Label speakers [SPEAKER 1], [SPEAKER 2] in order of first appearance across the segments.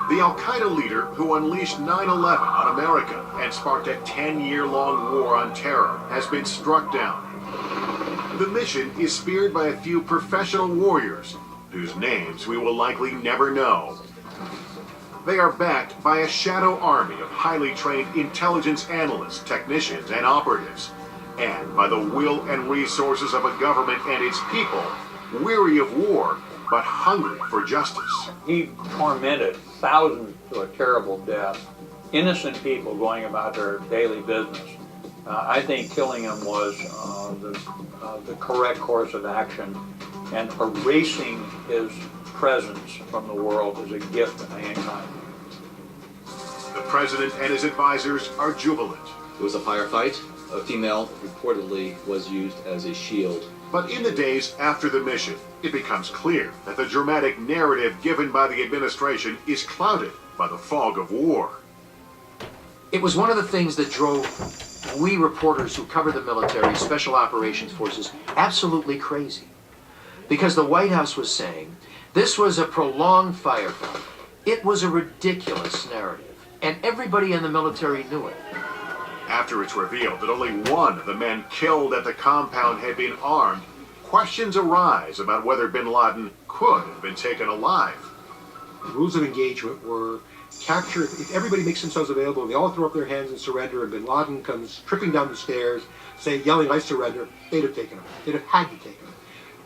[SPEAKER 1] The Al-Qaeda leader who unleashed 9/11 on America and sparked a 10-year-long war on terror has been struck down. The mission is speared by a few professional warriors whose names we will likely never know. They are backed by a shadow army of highly trained intelligence analysts, technicians, and operatives, and by the will and resources of a government and its people, weary of war, but hungry for justice.
[SPEAKER 2] He tormented thousands to a terrible death, innocent people going about their daily business. I think killing him was the correct course of action, and erasing his presence from the world is a gift to mankind.
[SPEAKER 1] The president and his advisors are jubilant.
[SPEAKER 3] It was a firefight. A female reportedly was used as a shield.
[SPEAKER 1] But in the days after the mission, it becomes clear that the dramatic narrative given by the administration is clouded by the fog of war.
[SPEAKER 4] It was one of the things that drove we reporters who cover the military, special operations forces, absolutely crazy. Because the White House was saying this was a prolonged firefight. It was a ridiculous narrative, and everybody in the military knew it.
[SPEAKER 1] After it's revealed that only one of the men killed at the compound had been armed, questions arise about whether bin Laden could have been taken alive.
[SPEAKER 5] The rules of engagement were capture, if everybody makes themselves available and they all throw up their hands and surrender, and bin Laden comes tripping down the stairs, yelling, "I surrender," they'd have taken him. They'd have had to take him.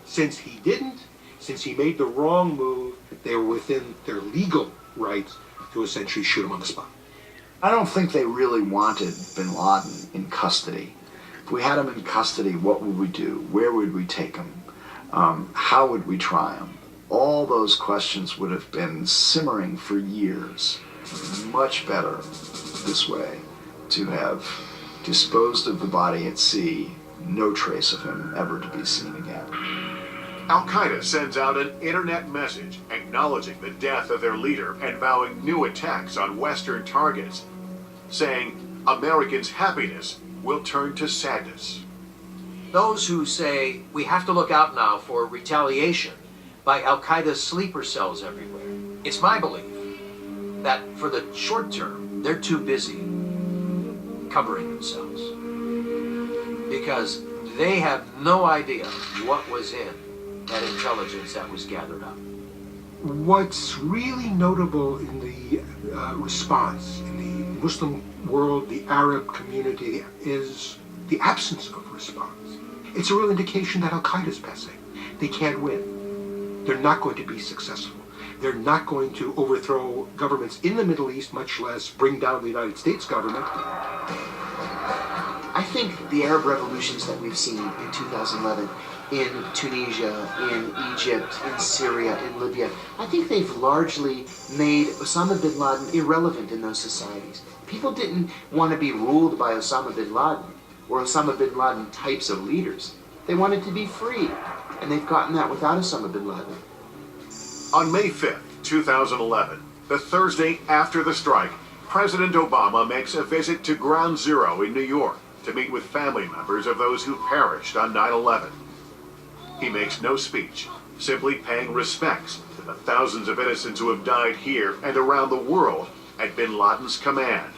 [SPEAKER 5] Since he didn't, since he made the wrong move, they were within their legal rights to essentially shoot him on the spot.
[SPEAKER 6] I don't think they really wanted bin Laden in custody. If we had him in custody, what would we do? Where would we take him? How would we try him? All those questions would have been simmering for years. Much better this way, to have disposed of the body at sea, no trace of him ever to be seen again.
[SPEAKER 1] Al-Qaeda sends out an internet message acknowledging the death of their leader and vowing new attacks on Western targets, saying Americans' happiness will turn to sadness.
[SPEAKER 4] Those who say we have to look out now for retaliation by Al-Qaeda's sleeper cells everywhere, it's my belief that for the short term, they're too busy covering themselves, because they have no idea what was in that intelligence that was gathered up.
[SPEAKER 5] What's really notable in the response in the Muslim world, the Arab community, is the absence of response. It's a real indication that Al-Qaeda's passing. They can't win. They're not going to be successful. They're not going to overthrow governments in the Middle East, much less bring down the United States government.
[SPEAKER 7] I think the Arab revolutions that we've seen in 2011 in Tunisia, in Egypt, in Syria, in Libya, I think they've largely made Osama bin Laden irrelevant in those societies. People didn't want to be ruled by Osama bin Laden or Osama bin Laden types of leaders. They wanted to be free, and they've gotten that without Osama bin Laden.
[SPEAKER 1] On May 5th, 2011, the Thursday after the strike, President Obama makes a visit to Ground Zero in New York to meet with family members of those who perished on 9/11. He makes no speech, simply paying respects to the thousands of innocents who have died here and around the world at bin Laden's command,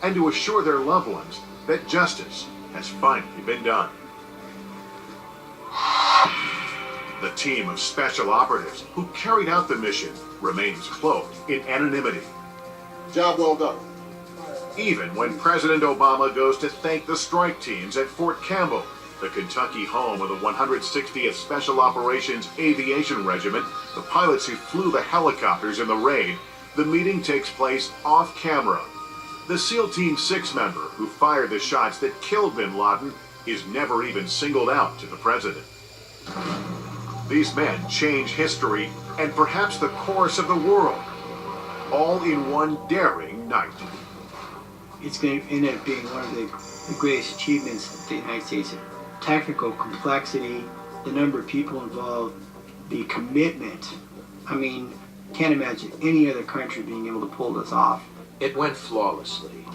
[SPEAKER 1] and to assure their loved ones that justice has finally been done. The team of special operatives who carried out the mission remains cloaked in anonymity.
[SPEAKER 8] Job well done.
[SPEAKER 1] Even when President Obama goes to thank the strike teams at Fort Campbell, the Kentucky home of the 160th Special Operations Aviation Regiment, the pilots who flew the helicopters in the raid, the meeting takes place off camera. The SEAL Team 6 member who fired the shots that killed bin Laden is never even singled out to the president. These men change history and perhaps the course of the world, all in one daring night.
[SPEAKER 9] It's going to end up being one of the greatest achievements of the United States. Technical complexity, the number of people involved, the commitment. I mean, can't imagine any other country being able to pull this off.
[SPEAKER 4] It went flawlessly,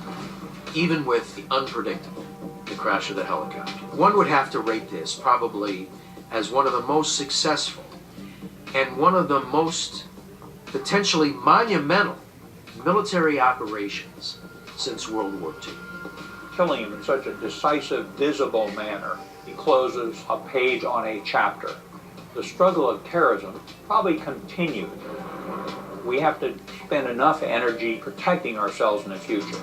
[SPEAKER 4] even with the unpredictable, the crash of the helicopter. One would have to rate this probably as one of the most successful and one of the most potentially monumental military operations since World War II.
[SPEAKER 2] Killing him in such a decisive, visible manner, he closes a page on a chapter. The struggle of terrorism probably continued. We have to spend enough energy protecting ourselves in the future.